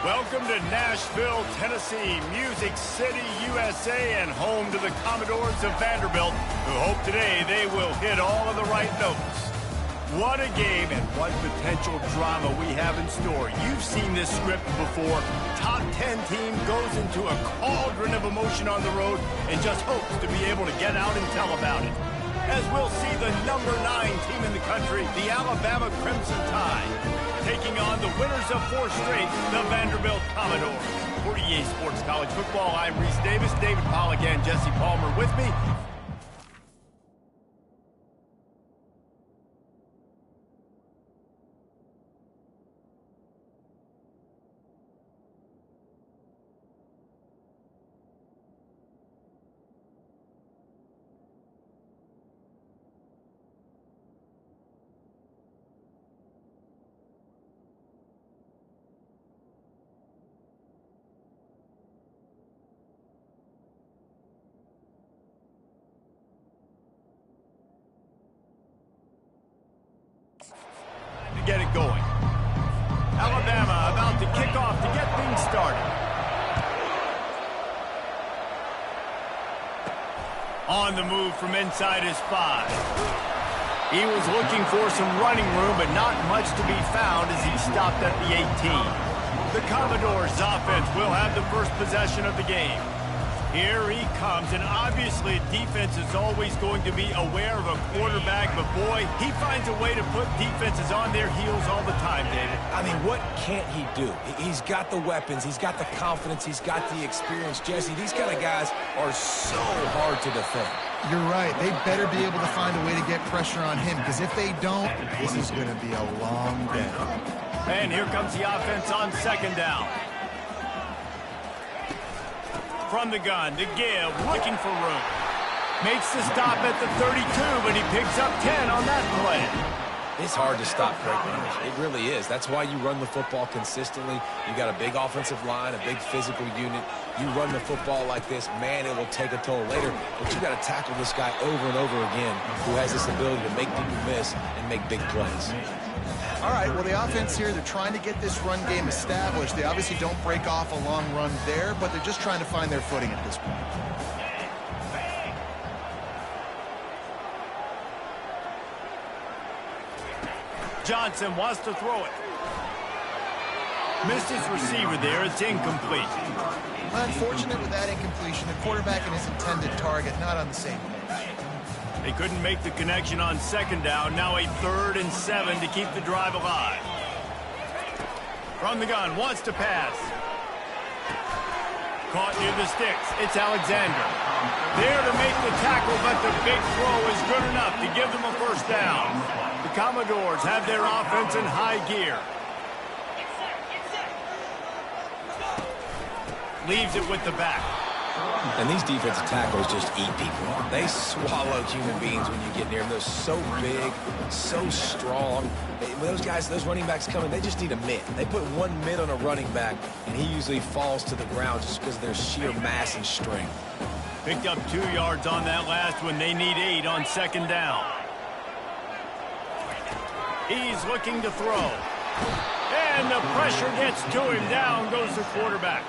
Welcome to Nashville, Tennessee, Music City, USA, and home to the Commodores of Vanderbilt, who hope today they will hit all of the right notes. What a game and what potential drama we have in store. You've seen this script before. Top 10 team goes into a cauldron of emotion on the road and just hopes to be able to get out and tell about it. As we'll see the number 9 team in the country, the Alabama Crimson Tide, taking on the winners of 4 straight, the Vanderbilt Commodores. For EA Sports College Football, I'm Reese Davis, David Pollack, and Jesse Palmer with me. To get it going. Alabama about to kick off to get things started. On the move from inside his 5. He was looking for some running room, but not much to be found as he stopped at the 18. The Commodores offense will have the first possession of the game. Here he comes, and obviously defense is always going to be aware of a quarterback, but boy, he finds a way to put defenses on their heels all the time, David. I mean, what can't he do? He's got the weapons, he's got the confidence, he's got the experience. Jesse, these kind of guys are so hard to defend. You're right. They better be able to find a way to get pressure on him, because if they don't, this is going to be a long day. And here comes the offense on second down. From the gun to give, looking for room. Makes the stop at the 32, but he picks up 10 on that play. It's hard to stop great runners. It really is. That's why you run the football consistently. You got a big offensive line, a big physical unit. You run the football like this, man, it will take a toll later. But you got to tackle this guy over and over again who has this ability to make people miss and make big plays. All right, well, the offense here, they're trying to get this run game established. They obviously don't break off a long run there, but they're just trying to find their footing at this point. Johnson wants to throw it. Missed his receiver there. It's incomplete. Unfortunate with that incompletion. The quarterback and his intended target not on the same page. They couldn't make the connection on second down. Now a 3rd and 7 to keep the drive alive. From the gun, wants to pass. Caught near the sticks. It's Alexander. There to make the tackle, but the big throw is good enough to give them a first down. The Commodores have their offense in high gear. Leaves it with the back. And these defensive tackles just eat people. They swallow human beings when you get near them. They're so big, so strong. When those guys, those running backs come in, they just need a mitt. They put one mitt on a running back, and he usually falls to the ground just because of their sheer mass and strength. Picked up 2 yards on that last one. They need 8 on second down. He's looking to throw. And the pressure gets to him. Down goes the quarterback.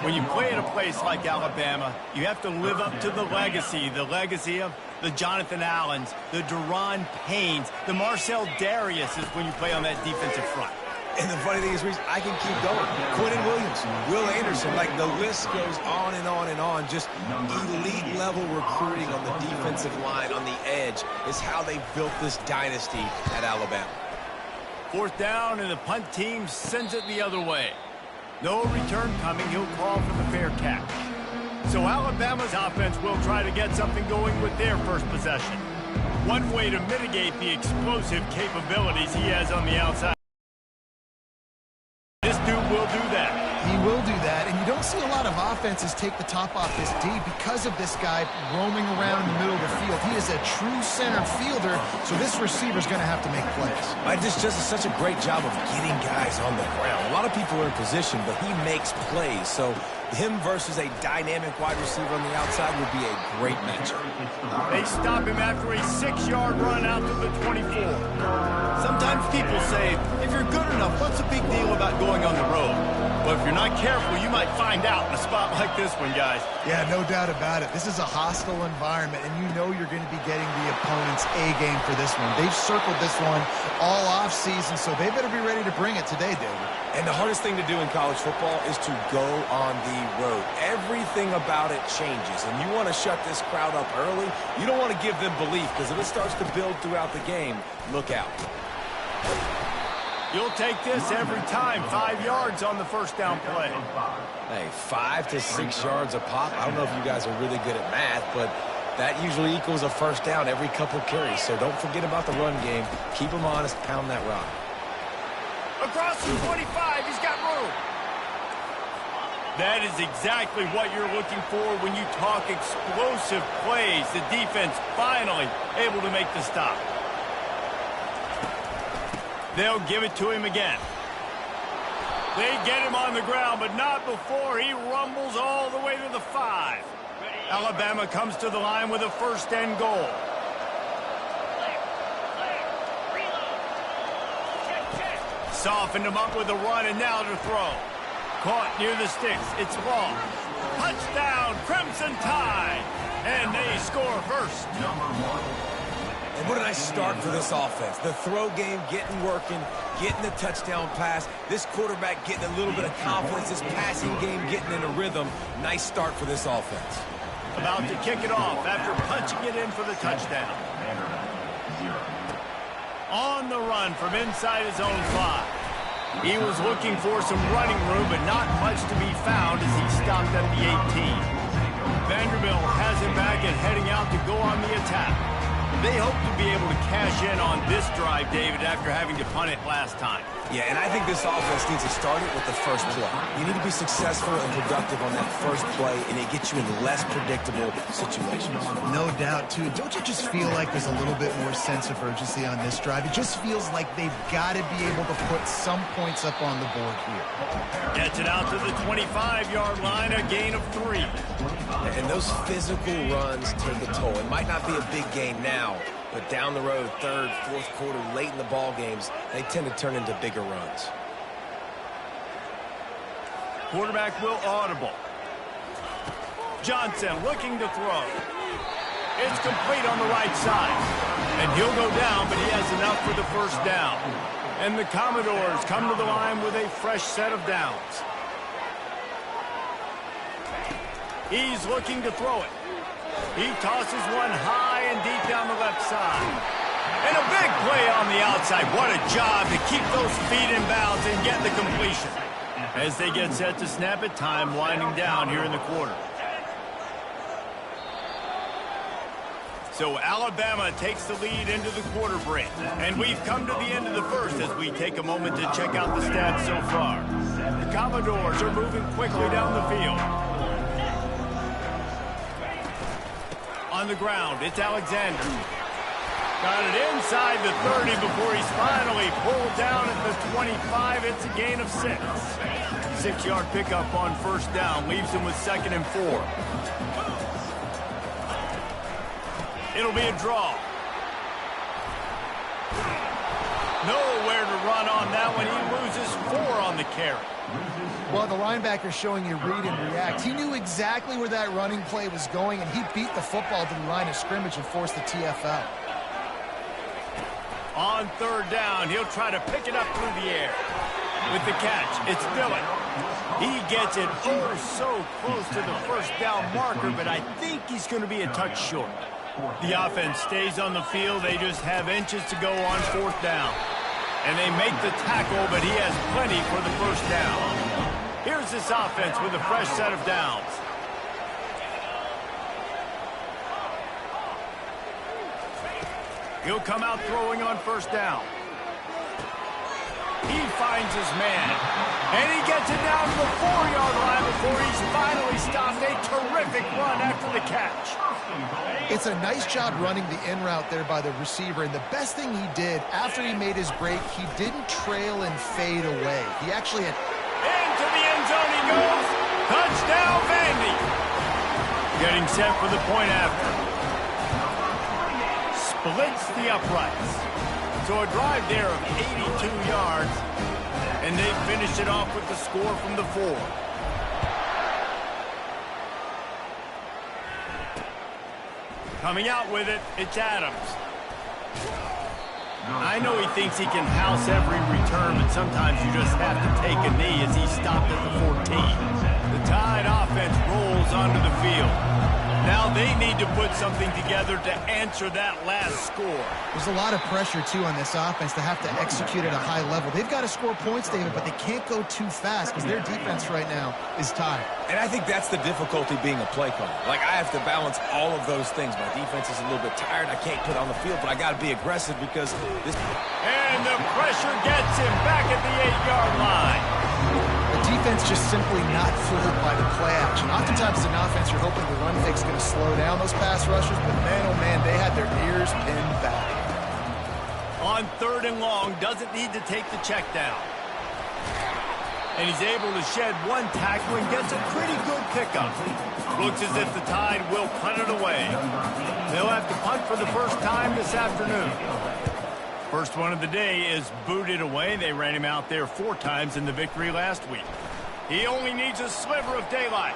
When you play in a place like Alabama, you have to live up to the legacy of the Jonathan Allens, the Deron Paynes, the Marcel Dariuses when you play on that defensive front. And the funny thing is, Reese, I can keep going. Quentin Williams, Will Anderson, like the list goes on and on and on. Just elite level recruiting on the defensive line, on the edge, is how they built this dynasty at Alabama. 4th down, and the punt team sends it the other way. No return coming. He'll call for the fair catch. So Alabama's offense will try to get something going with their first possession. One way to mitigate the explosive capabilities he has on the outside. This dude will do that. He will do that, and you don't see a lot of offenses take the top off this D because of this guy roaming around in the middle of the field. He is a true center fielder, so this receiver's going to have to make plays. Just does such a great job of getting guys on the ground. A lot of people are in position, but he makes plays, so him versus a dynamic wide receiver on the outside would be a great matchup. They stop him after a 6-yard run out to the 24. Sometimes people say, if you're good enough, what's the big deal about going on the road? But if you're not careful, you might find out in a spot like this one, guys. Yeah, no doubt about it. This is a hostile environment, and you know you're going to be getting the opponent's A-game for this one. They've circled this one all off-season, so they better be ready to bring it today, David. And the hardest thing to do in college football is to go on the road. Everything about it changes, and you want to shut this crowd up early. You don't want to give them belief, because if it starts to build throughout the game, look out. You'll take this every time. 5 yards on the first down play. Hey, 5 to 6 yards a pop. I don't know if you guys are really good at math, but that usually equals a first down every couple carries. So don't forget about the run game. Keep them honest. Pound that rock. Across the 25, he's got room. That is exactly what you're looking for when you talk explosive plays. The defense finally able to make the stop. They'll give it to him again. They get him on the ground, but not before he rumbles all the way to the 5. Alabama comes to the line with a first and goal. Softened him up with a run, and now to throw. Caught near the sticks. It's long. Touchdown, Crimson Tide. And they score first. And what a nice start for this offense. The throw game getting working, getting the touchdown pass. This quarterback getting a little bit of confidence. This passing game getting in a rhythm. Nice start for this offense. About to kick it off after punching it in for the touchdown. On the run from inside his own 5. He was looking for some running room, but not much to be found as he stopped at the 18. Vanderbilt has him back and heading out to go on the attack. They hope to be able to cash in on this drive, David, after having to punt it last time. Yeah, and I think this offense needs to start it with the first play. You need to be successful and productive on that first play, and it gets you in less predictable situations. No doubt, too. Don't you just feel like there's a little bit more sense of urgency on this drive? It just feels like they've got to be able to put some points up on the board here. Gets it out to the 25-yard line, a gain of 3. And those physical runs take a toll. It might not be a big gain now, but down the road, third, fourth quarter, late in the ball games, they tend to turn into bigger runs. Quarterback will audible. Johnson looking to throw. It's complete on the right side. And he'll go down, but he has enough for the first down. And the Commodores come to the line with a fresh set of downs. He's looking to throw it. He tosses one high and deep down the left side. And a big play on the outside. What a job to keep those feet in bounds and get the completion. As they get set to snap it, time winding down here in the quarter. So Alabama takes the lead into the quarter break. And we've come to the end of the first as we take a moment to check out the stats so far. The Commodores are moving quickly down the field. On the ground, it's Alexander. Got it inside the 30 before he's finally pulled down at the 25. It's a gain of 6. 6-yard pickup on first down leaves him with 2nd and 4. It'll be a draw. Nowhere to run on that one. He loses 4 on the carry. Well, the linebacker's showing you read and react. He knew exactly where that running play was going, and he beat the football to the line of scrimmage and forced the TFL. On third down, he'll try to pick it up through the air. With the catch, it's Dillon. He gets it oh so close to the first down marker, but I think he's going to be a touch short. The offense stays on the field. They just have inches to go on fourth down. And they make the tackle, but he has plenty for the first down. Here's this offense with a fresh set of downs. He'll come out throwing on first down. He finds his man. And he gets it down to the 4-yard line before he's finally stopped. A terrific run after the catch. It's a nice job running the in route there by the receiver. And the best thing he did after he made his break, he didn't trail and fade away. He actually had... Into the end zone he goes. Touchdown, Vandy. Getting set for the point after. Splits the uprights. So a drive there of 82 yards. and they finish it off with the score from the 4. Coming out with it, it's Adams. I know he thinks he can house every return, but sometimes you just have to take a knee as he stopped at the 14. The Tide offense rolls onto the field. Now they need to put something together to answer that last score. There's a lot of pressure, too, on this offense to have to execute at a high level. They've got to score points, David, but they can't go too fast because their defense right now is tired. And I think that's the difficulty being a play caller. Like, I have to balance all of those things. My defense is a little bit tired. I can't put on the field, but I got to be aggressive because this... And the pressure gets him back at the 8-yard line. The defense just simply not fooled by the play action. Oftentimes as an offense, you're hoping the run fake's going to slow down those pass rushers, but man, oh man, they had their ears pinned back. On 3rd and long, doesn't need to take the check down. And he's able to shed one tackle and gets a pretty good pickup. Looks as if the Tide will punt it away. They'll have to punt for the first time this afternoon. First one of the day is booted away. They ran him out there 4 times in the victory last week. He only needs a sliver of daylight.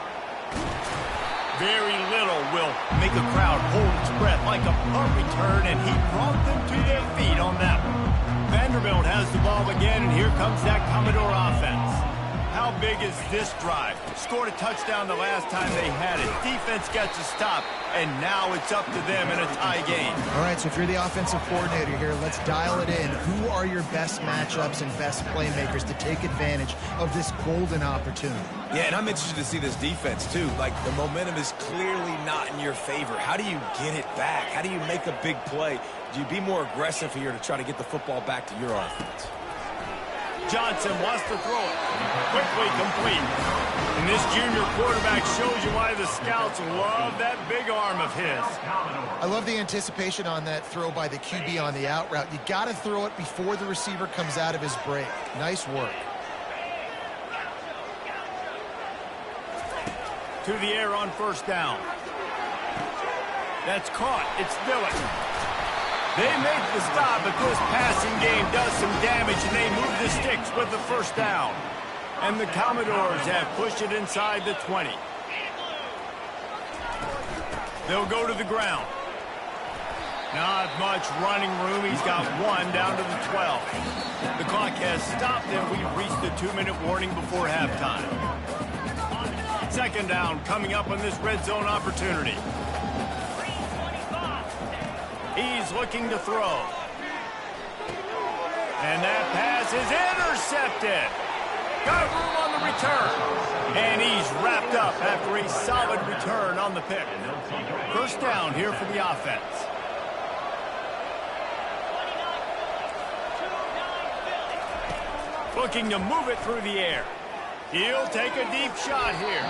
Very little will make a crowd hold its breath like a punt return, and he brought them to their feet on that one. Vanderbilt has the ball again, and here comes that Commodore offense. How big is this drive? Scored a touchdown the last time they had it. Defense gets a stop, and now it's up to them in a tie game. All right, so if you're the offensive coordinator here, let's dial it in. Who are your best matchups and best playmakers to take advantage of this golden opportunity? Yeah, and I'm interested to see this defense, too. Like, the momentum is clearly not in your favor. How do you get it back? How do you make a big play? Do you be more aggressive here to try to get the football back to your offense? Johnson wants to throw it. Quickly complete. And this junior quarterback shows you why the scouts love that big arm of his. I love the anticipation on that throw by the QB on the out route. You got to throw it before the receiver comes out of his break. Nice work. To the air on 1st down. That's caught. It's Dillon. They make the stop, but this passing game does some damage, and they move the sticks with the 1st down. And the Commodores have pushed it inside the 20. They'll go to the ground. Not much running room. He's got 1 down to the 12. The clock has stopped, and we've reached the 2-minute warning before halftime. 2nd down coming up on this red zone opportunity. He's looking to throw. And that pass is intercepted. Got room on the return. And he's wrapped up after a solid return on the pick. 1st down here for the offense. Looking to move it through the air. He'll take a deep shot here.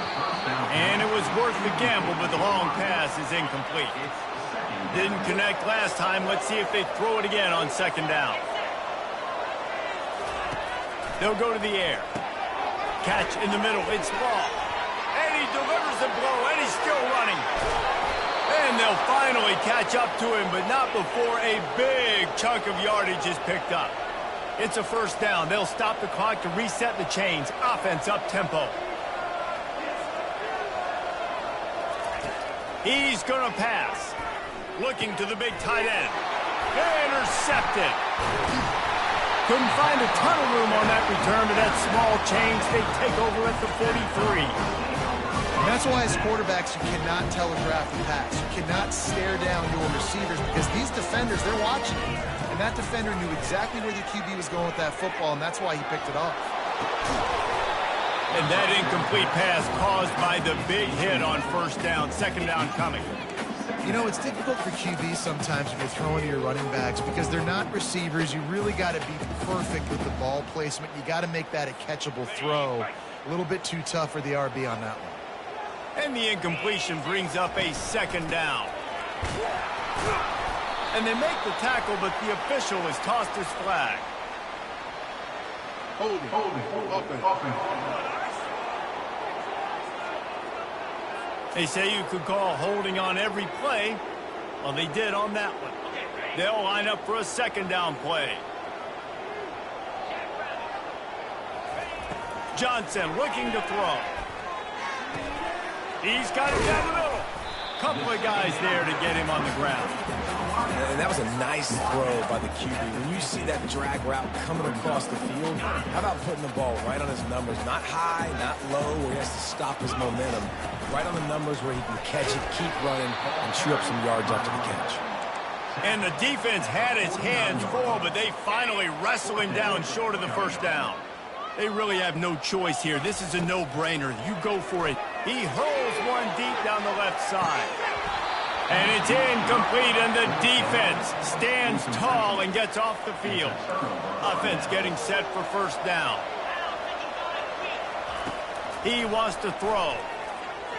And it was worth the gamble, but the long pass is incomplete. Didn't connect last time. Let's see if they throw it again on 2nd down. They'll go to the air. Catch in the middle. It's Ball. And he delivers the blow, and he's still running. And they'll finally catch up to him, but not before a big chunk of yardage is picked up. It's a 1st down. They'll stop the clock to reset the chains. Offense up tempo. He's going to pass. Looking to the big tight end. Intercepted. Couldn't find a ton of room on that return, but that small change, they take over at the 43. And that's why as quarterbacks, you cannot telegraph the pass. You cannot stare down your receivers because these defenders, they're watching you. And that defender knew exactly where the QB was going with that football, and that's why he picked it off. And that incomplete pass caused by the big hit on 1st down. 2nd down coming. You know, it's difficult for QBs sometimes when you're throwing to your running backs because they're not receivers. You really got to be perfect with the ball placement. You got to make that a catchable throw. A little bit too tough for the RB on that one. And the incompletion brings up a 2nd down. And they make the tackle, but the official has tossed his flag. Holding. They say you could call holding on every play. Well, they did on that one. They'll line up for a 2nd down play. Johnson looking to throw. He's got it down the middle. Couple of guys there to get him on the ground. And that was a nice throw by the QB. When you see that drag route coming across the field, how about putting the ball right on his numbers? Not high, not low, where he has to stop his momentum. Right on the numbers where he can catch it, keep running, and chew up some yards after the catch. And the defense had his hands full, but they finally wrestle him down short of the first down. They really have no choice here. This is a no-brainer. You go for it. He hurls one deep down the left side. And it's incomplete, and the defense stands tall and gets off the field. Offense getting set for first down. He wants to throw.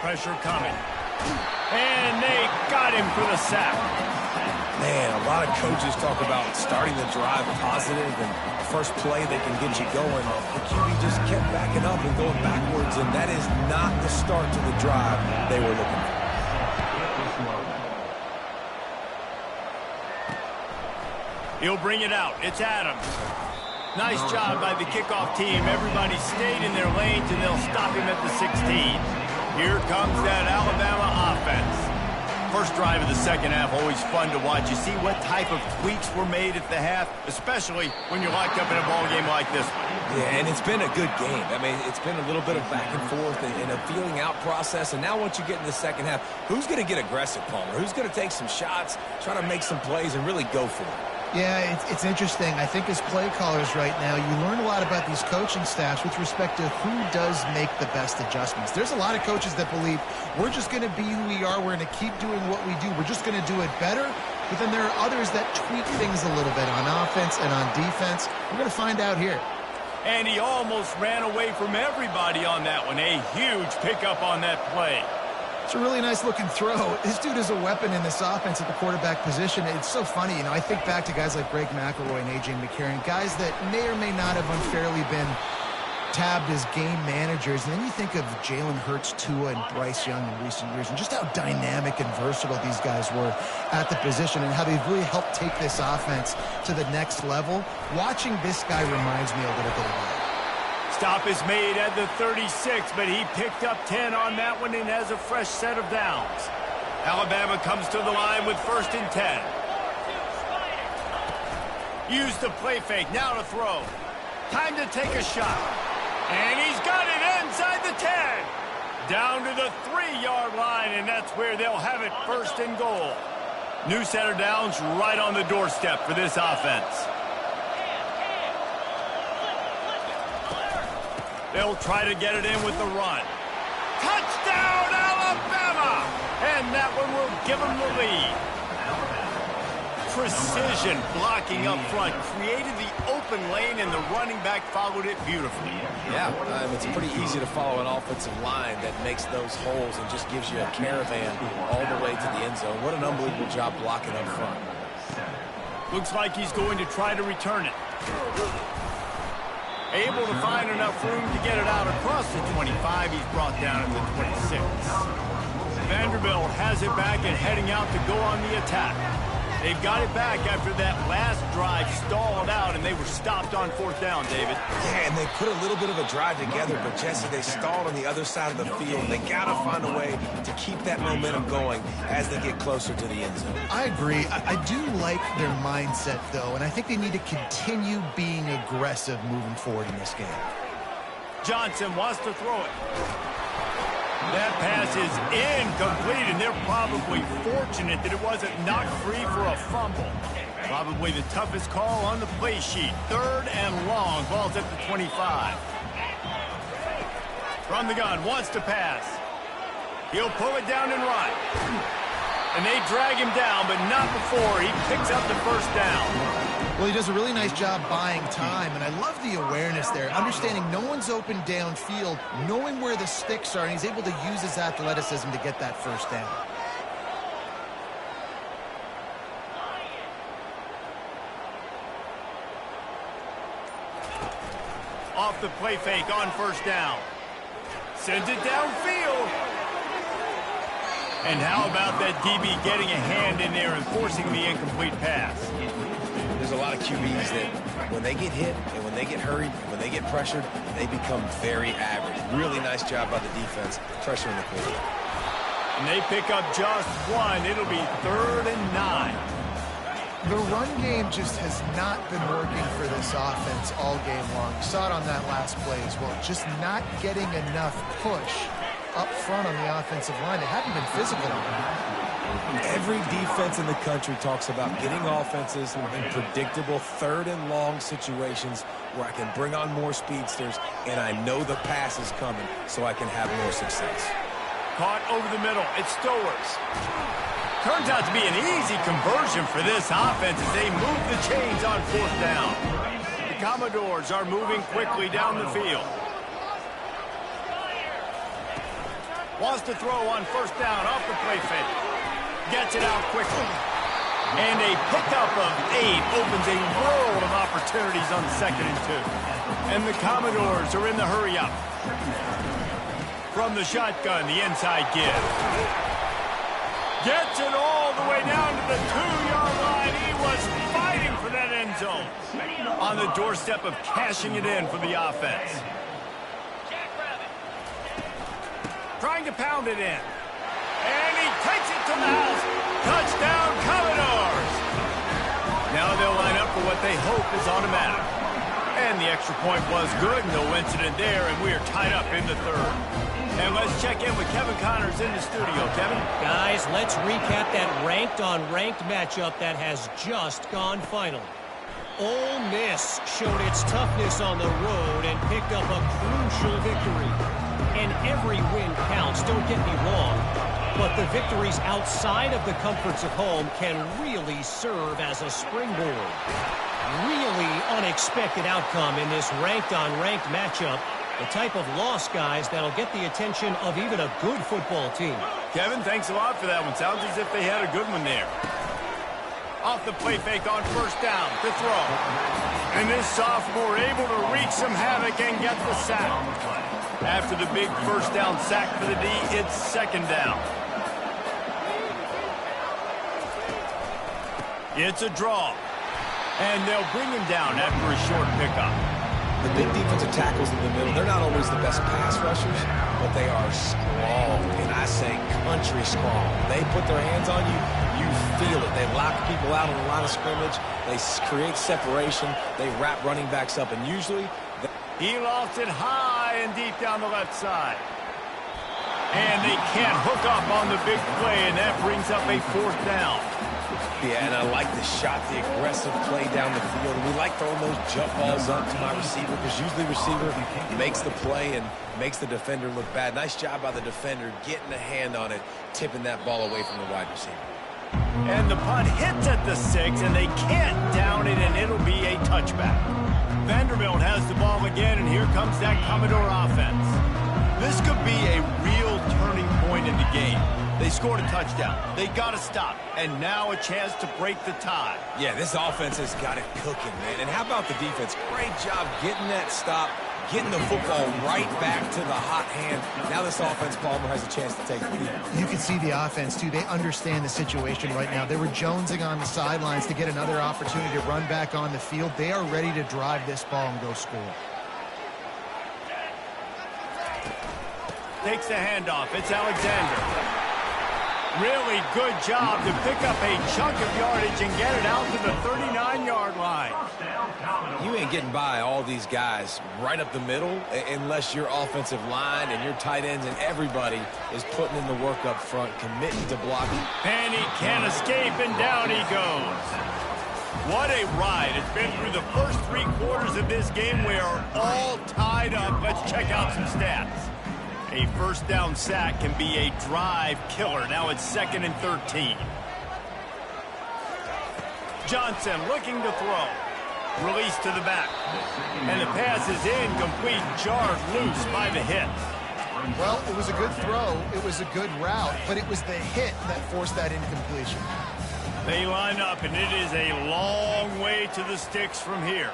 Pressure coming. And they got him for the sack. Man, a lot of coaches talk about starting the drive positive and the first play that can get you going. The QB just kept backing up and going backwards, and that is not the start to the drive they were looking for. He'll bring it out. It's Adams. Nice job by the kickoff team. Everybody stayed in their lanes, and they'll stop him at the 16. Here comes that Alabama offense. First drive of the second half, always fun to watch. You see what type of tweaks were made at the half, especially when you're locked up in a ball game like this one. Yeah, and it's been a good game. I mean, it's been a little bit of back and forth and a feeling out process. And now once you get in the second half, who's going to get aggressive, Palmer? Who's going to take some shots, try to make some plays, and really go for it? Yeah, it's interesting. I think as play callers right now, you learn a lot about these coaching staffs with respect to who does make the best adjustments. There's a lot of coaches that believe we're just going to be who we are. We're going to keep doing what we do. We're just going to do it better. But then there are others that tweak things a little bit on offense and on defense. We're going to find out here. And he almost ran away from everybody on that one. A huge pickup on that play. It's a really nice-looking throw. This dude is a weapon in this offense at the quarterback position. It's so funny, you know, I think back to guys like Greg McElroy and A.J. McCarron, guys that may or may not have unfairly been tabbed as game managers. And then you think of Jalen Hurts, Tua, and Bryce Young in recent years, and just how dynamic and versatile these guys were at the position and how they've really helped take this offense to the next level. Watching this guy reminds me a little bit of that. Stop is made at the 36, but he picked up 10 on that one and has a fresh set of downs. Alabama comes to the line with 1st and 10. Use the play fake, now to throw. Time to take a shot. And he's got it inside the 10. Down to the 3-yard line, and that's where they'll have it 1st and goal. New set of downs right on the doorstep for this offense. They'll try to get it in with the run. Touchdown, Alabama! And that one will give them the lead. Precision blocking up front created the open lane, and the running back followed it beautifully. Yeah, it's pretty easy to follow an offensive line that makes those holes and just gives you a caravan all the way to the end zone. What an unbelievable job blocking up front. Looks like he's going to try to return it. Able to find enough room to get it out across the 25. He's brought down at the 26. Vanderbilt has it back and heading out to go on the attack. They've got it back after that last drive stalled out, and they were stopped on 4th down, David. Yeah, and they put a little bit of a drive together, but Jesse, they stalled on the other side of the field. They got to find a way to keep that momentum going as they get closer to the end zone. I agree. I do like their mindset, though, and I think they need to continue being aggressive moving forward in this game. Johnson wants to throw it. That pass is incomplete, and they're probably fortunate that it wasn't knocked free for a fumble. Probably the toughest call on the play sheet. 3rd and long. Ball's at the 25. From the gun, wants to pass. He'll pull it down and run. And they drag him down, but not before he picks up the 1st down. Well, he does a really nice job buying time, and I love the awareness there, understanding no one's open downfield, knowing where the sticks are, and he's able to use his athleticism to get that 1st down. Off the play fake on 1st down. Sends it downfield. And how about that DB getting a hand in there and forcing the incomplete pass? There's a lot of QBs that when they get hit and when they get hurried and when they get pressured, they become very average. Really nice job by the defense pressuring the quarterback. And they pick up just one. It'll be 3rd and 9. The run game just has not been working for this offense all game long. You saw it on that last play as well. Just not getting enough push up front on the offensive line. They haven't been physical on it. Every defense in the country talks about getting offenses in predictable 3rd and long situations where I can bring on more speedsters and I know the pass is coming so I can have more success. Caught over the middle. It's Stowers. Turns out to be an easy conversion for this offense as they move the chains on 4th down. The Commodores are moving quickly down the field. Wants to throw on 1st down off the play fake. Gets it out quickly. And a pickup of 8 opens a world of opportunities on 2nd and 2. And the Commodores are in the hurry up. From the shotgun, the inside give. Gets it all the way down to the 2-yard line. He was fighting for that end zone. On the doorstep of cashing it in for the offense. Trying to pound it in. And he takes it to the house. Touchdown, Commodores. Now they'll line up for what they hope is automatic. And the extra point was good. No incident there, and we are tied up in the 3rd. And let's check in with Kevin Connors in the studio. Kevin? Guys, let's recap that ranked-on-ranked matchup that has just gone final. Ole Miss showed its toughness on the road and picked up a crucial victory. And every win counts, don't get me wrong, but the victories outside of the comforts of home can really serve as a springboard. Really unexpected outcome in this ranked-on-ranked matchup. The type of loss, guys, that'll get the attention of even a good football team. Kevin, thanks a lot for that one. Sounds as if they had a good one there. Off the play fake on 1st down to throw. And this sophomore able to wreak some havoc and get the sack. After the big 1st down sack for the D, it's 2nd down. It's a draw. And they'll bring him down after a short pickup. The big defensive tackles in the middle, they're not always the best pass rushers, but they are strong, and I say country strong. They put their hands on you, you feel it. They lock people out on the line of scrimmage. They create separation. They wrap running backs up, and usually... He lost it high and deep down the left side. And they can't hook up on the big play, and that brings up a 4th down. Yeah, and I like the shot, the aggressive play down the field. We like throwing those jump balls up to my receiver because usually the receiver makes the play and makes the defender look bad. Nice job by the defender getting a hand on it, tipping that ball away from the wide receiver. And the punt hits at the 6, and they can't down it, and it'll be a touchback. Vanderbilt has the ball again, and here comes that Commodore offense. This could be a real turning point in the game. They scored a touchdown. They got to stop. And now a chance to break the tie. Yeah, this offense has got it cooking, man. And how about the defense? Great job getting that stop, getting the football right back to the hot hand. Now this offense, Palmer, has a chance to take the lead. You can see the offense, too. They understand the situation right now. They were jonesing on the sidelines to get another opportunity to run back on the field. They are ready to drive this ball and go score. Takes the handoff. It's Alexander. Really good job to pick up a chunk of yardage and get it out to the 39-yard line. You ain't getting by all these guys right up the middle unless your offensive line and your tight ends and everybody is putting in the work up front, committing to blocking. And he can't escape, and down he goes. What a ride. It's been through the first 3 quarters of this game. We are all tied up. Let's check out some stats. A 1st down sack can be a drive killer. Now it's 2nd and 13. Johnson looking to throw. Release to the back. And the pass is incomplete, jarred loose by the hit. Well, it was a good throw. It was a good route, but it was the hit that forced that incompletion. They line up, and it is a long way to the sticks from here.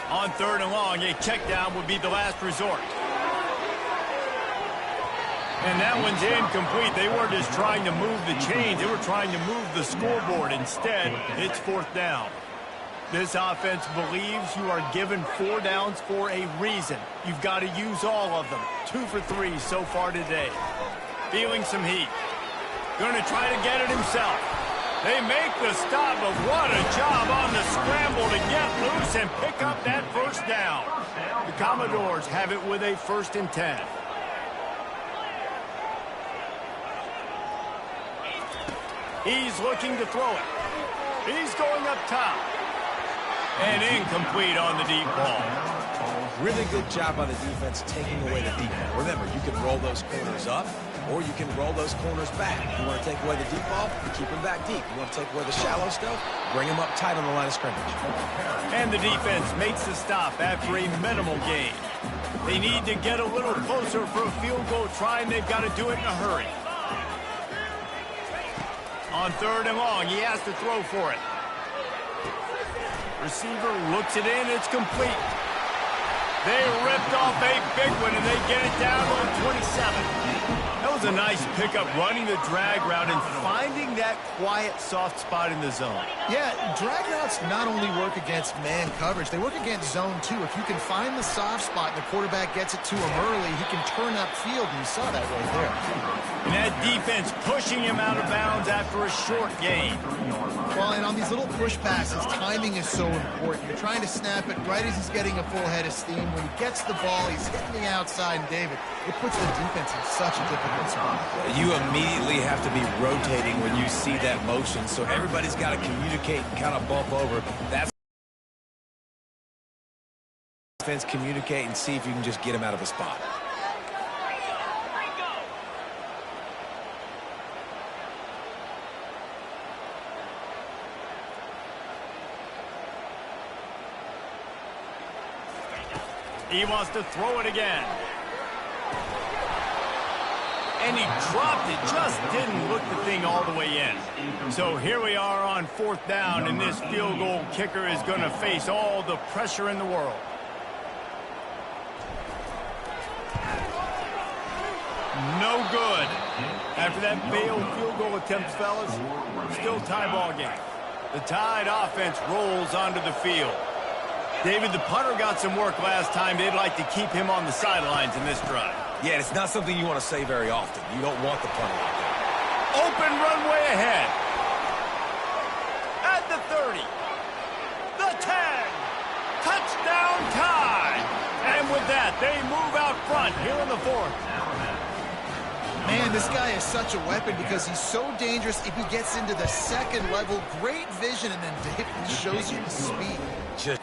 On 3rd and long, a check down would be the last resort. And that one's incomplete. They weren't just trying to move the chains. They were trying to move the scoreboard. Instead, it's 4th down. This offense believes you are given 4 downs for a reason. You've got to use all of them. 2 for 3 so far today. Feeling some heat. Going to try to get it himself. They make the stop, but what a job on the scramble to get loose and pick up that 1st down. The Commodores have it with a 1st and 10. He's looking to throw it. He's going up top. And incomplete on the deep ball. Really good job by the defense taking away the deep ball. Remember, you can roll those corners up, or you can roll those corners back. You want to take away the deep ball, keep them back deep. You want to take away the shallow stuff, bring them up tight on the line of scrimmage. And the defense makes the stop after a minimal gain. They need to get a little closer for a field goal try, and they've got to do it in a hurry. On 3rd and long, he has to throw for it. Receiver looks it in, it's complete. They ripped off a big one, and they get it down on 27. That was a nice pickup, running the drag route and finding that quiet, soft spot in the zone. Yeah, drag routes not only work against man coverage, they work against zone too. If you can find the soft spot and the quarterback gets it to him early, he can turn upfield, and you saw that right there. And that defense pushing him out of bounds after a short gain. Well, and on these little push passes, timing is so important. You're trying to snap it right as he's getting a full head of steam. When he gets the ball, he's hitting the outside, and David, it puts the defense in such a difficult spot. You immediately have to be rotating when you see that motion, so everybody's got to communicate and kind of bump over. That's defense, communicate and see if you can just get him out of a spot. He wants to throw it again. And he dropped it, just didn't look the thing all the way in. So here we are on 4th down, and this field goal kicker is going to face all the pressure in the world. No good. After that failed field goal attempt, fellas, still tie ball game. The Tide offense rolls onto the field. David, the punter got some work last time. They'd like to keep him on the sidelines in this drive. Yeah, it's not something you want to say very often. You don't want the punter out there. Open runway ahead. At the 30. The 10. Touchdown Tide. And with that, they move out front here in the 4th. Man, this guy is such a weapon because he's so dangerous if he gets into the 2nd level. Great vision, and then David shows you the speed. Just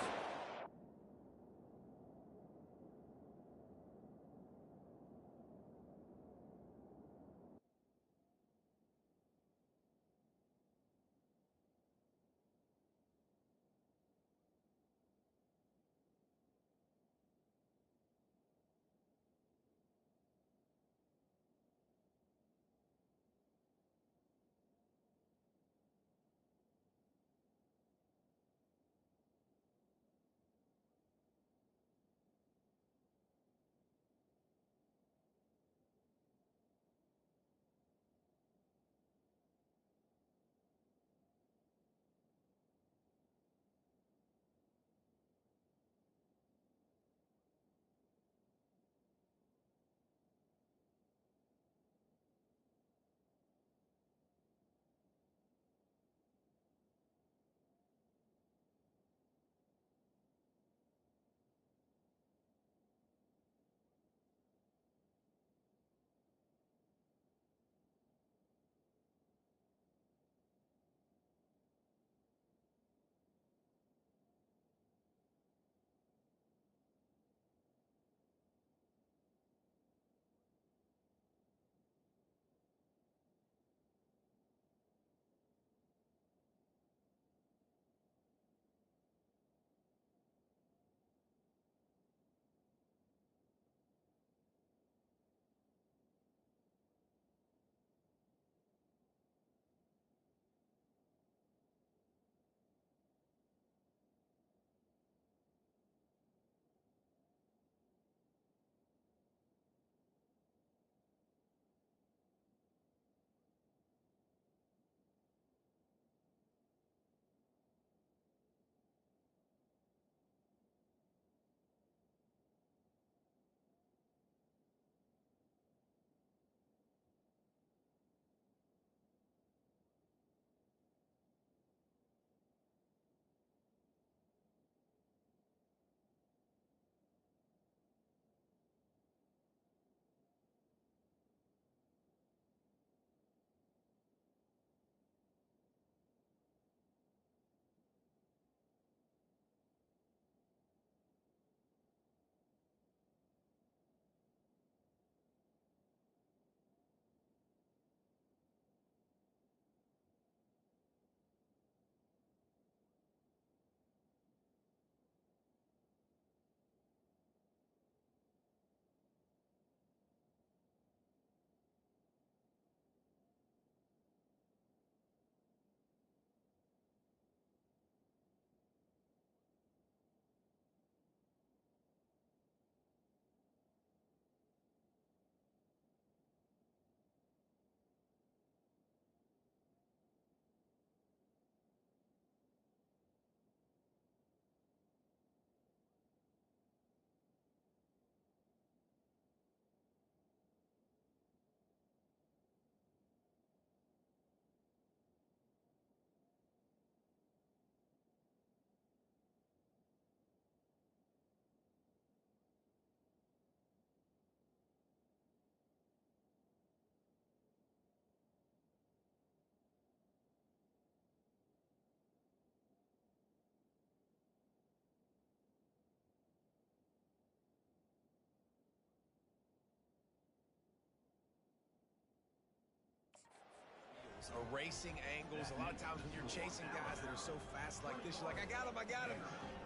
angles, erasing angles. A lot of times when you're chasing guys that are so fast like this, you're like, I got him, I got him.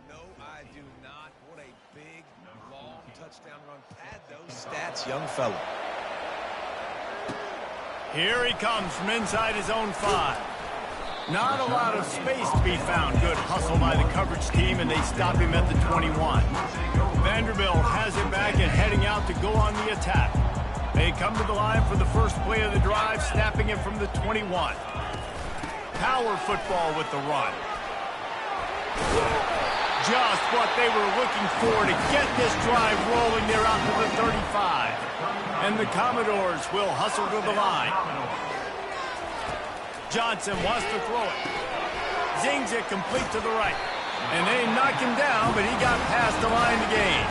No, I do not. What a big, long touchdown run. Pad those stats, young fella. Here he comes from inside his own 5. Not a lot of space to be found. Good hustle by the coverage team, and they stop him at the 21. Vanderbilt has it back and heading out to go on the attack. They come to the line for the first play of the drive, snapping it from the 21. Power football with the run. Just what they were looking for to get this drive rolling there out to the 35. And the Commodores will hustle to the line. Johnson wants to throw it. Zings it complete to the right. And they knock him down, but he got past the line to gain.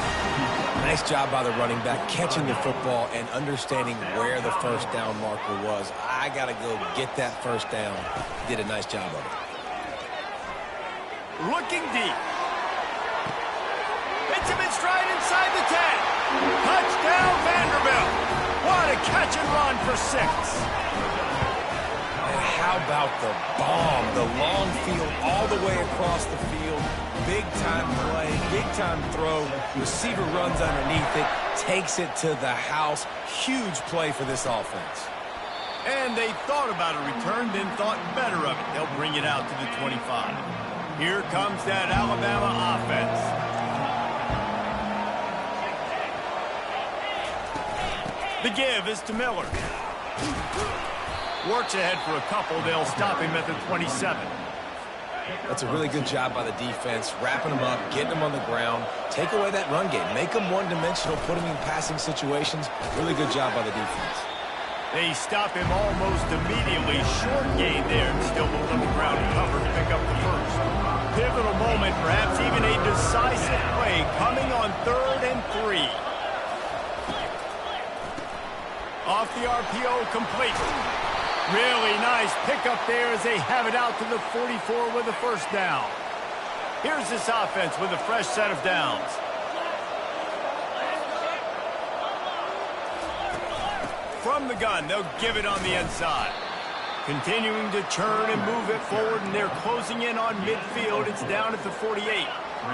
Nice job by the running back, catching the football and understanding where the first down marker was. I got to go get that first down. Did a nice job of it. Looking deep. Hits him in stride inside the 10. Touchdown, Vanderbilt. What a catch and run for 6. And how about the bomb? The long field all the way across the field. Big-time play, big-time throw. Receiver runs underneath it, takes it to the house. Huge play for this offense. And they thought about a return, then thought better of it. They'll bring it out to the 25. Here comes that Alabama offense. The give is to Miller. Works ahead for a couple. They'll stop him at the 27. That's a really good job by the defense, wrapping them up, getting them on the ground, take away that run game, make them one-dimensional, put them in passing situations. Really good job by the defense. They stop him almost immediately. Short gain there, and still hold on the ground and cover to pick up the first. Pivotal moment, perhaps even a decisive play coming on 3rd and 3. Off the RPO, complete. Really nice pickup there as they have it out to the 44 with a first down. Here's this offense with a fresh set of downs. From the gun, they'll give it on the inside. Continuing to churn and move it forward, and they're closing in on midfield. It's down at the 48.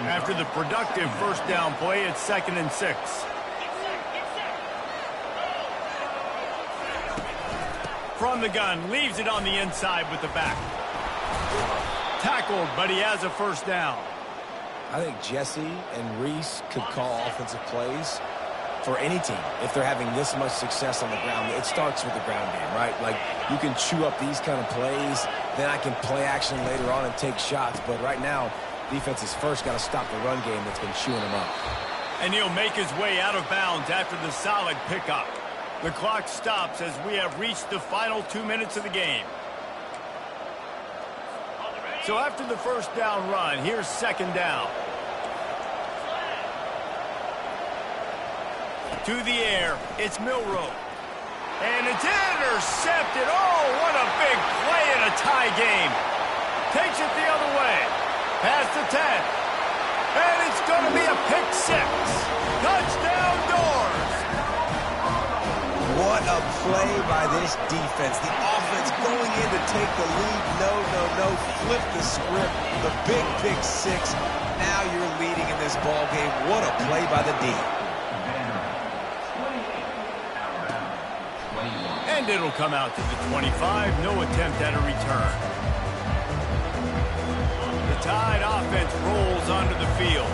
After the productive first down play, it's 2nd and 6. From the gun, leaves it on the inside with the back. Tackled, but he has a first down. I think Jesse and Reese could call offensive plays for any team if they're having this much success on the ground. It starts with the ground game, right? Like, you can chew up these kind of plays, then I can play action later on and take shots. But right now, defense has first got to stop the run game that's been chewing them up. And he'll make his way out of bounds after the solid pickup. The clock stops as we have reached the final 2 minutes of the game. So after the first down run, here's 2nd down. To the air, it's Milroe. And it's intercepted. Oh, what a big play in a tie game. Takes it the other way. Past the 10. And it's going to be a pick 6. Touchdown, Doors. What a play by this defense. The offense going in to take the lead. No. Flip the script. The big pick 6. Now you're leading in this ball game. What a play by the D. And it'll come out to the 25. No attempt at a return. The Tide offense rolls onto the field.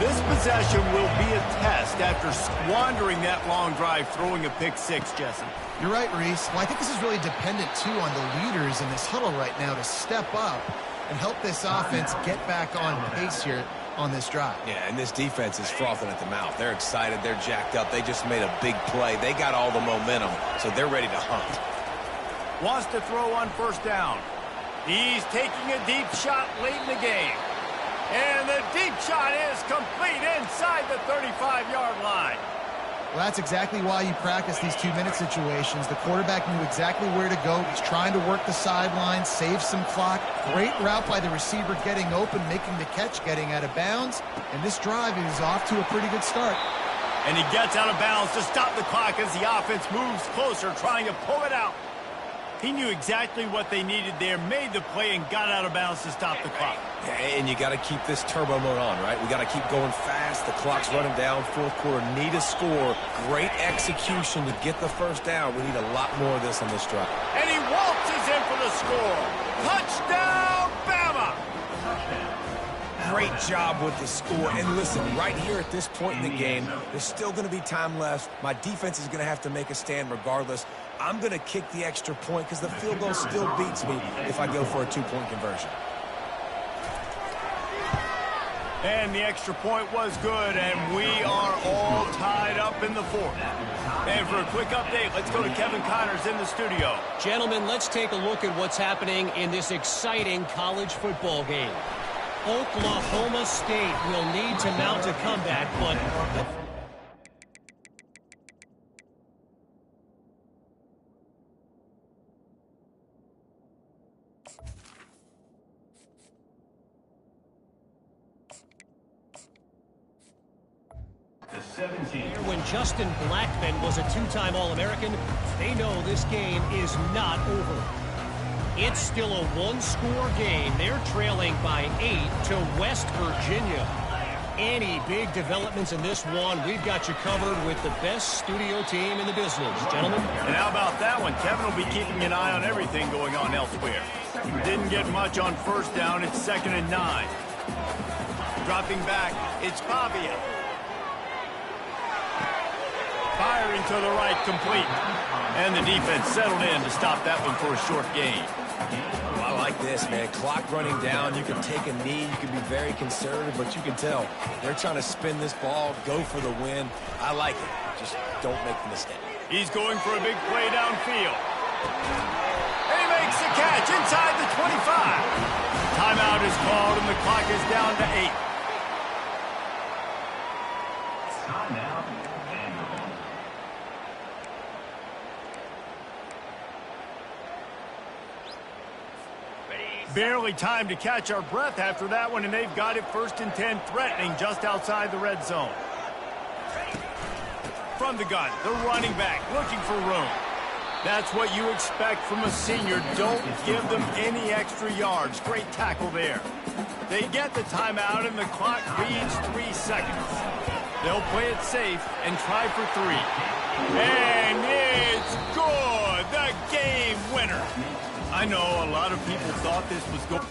This possession will be a test after squandering that long drive, throwing a pick 6, Jesse. You're right, Reese. Well, I think this is really dependent, too, on the leaders in this huddle right now to step up and help this offense get back on pace here on this drive. Yeah, and this defense is frothing at the mouth. They're excited. They're jacked up. They just made a big play. They got all the momentum, so they're ready to hunt. Wants to throw on first down. He's taking a deep shot late in the game. And the deep shot is complete inside the 35-yard line. Well, that's exactly why you practice these 2-minute situations. The quarterback knew exactly where to go. He's trying to work the sidelines, save some clock. Great route by the receiver getting open, making the catch, getting out of bounds. And this drive is off to a pretty good start. And he gets out of bounds to stop the clock as the offense moves closer, trying to pull it out. He knew exactly what they needed there, made the play, and got out of bounds to stop the clock. Yeah, and you got to keep this turbo mode on, right? We got to keep going fast. The clock's running down. Fourth quarter, need a score. Great execution to get the first down. We need a lot more of this on this drive. And he waltzes in for the score. Touchdown, Bama! Great job with the score. And listen, right here at this point in the game, there's still going to be time left. My defense is going to have to make a stand regardless. I'm going to kick the extra point because the field goal still beats me if I go for a two-point conversion. And the extra point was good, and we are all tied up in the fourth. And for a quick update, let's go to Kevin Connors in the studio. Gentlemen, let's take a look at what's happening in this exciting college football game. Oklahoma State will need to mount a comeback, but... When Justin Blackman was a two-time All-American, they know this game is not over. It's still a one-score game. They're trailing by 8 to West Virginia. Any big developments in this one, we've got you covered with the best studio team in the business, gentlemen. And how about that one? Kevin will be keeping an eye on everything going on elsewhere. Didn't get much on first down. It's 2nd and 9. Dropping back, it's Fabia. Firing to the right, complete. And the defense settled in to stop that one for a short gain. Well, I like this, man. Clock running down. You can take a knee. You can be very conservative, but you can tell they're trying to spin this ball, go for the win. I like it. Just don't make the mistake. He's going for a big play downfield. And he makes the catch inside the 25. Timeout is called, and the clock is down to 8. Barely time to catch our breath after that one, and they've got it 1st and 10, threatening just outside the red zone. From the gun, the running back looking for room. That's what you expect from a senior. Don't give them any extra yards. Great tackle there. They get the timeout, and the clock reads 3 seconds. They'll play it safe and try for 3. And it's good! The game winner! I know a lot of people thought this was going...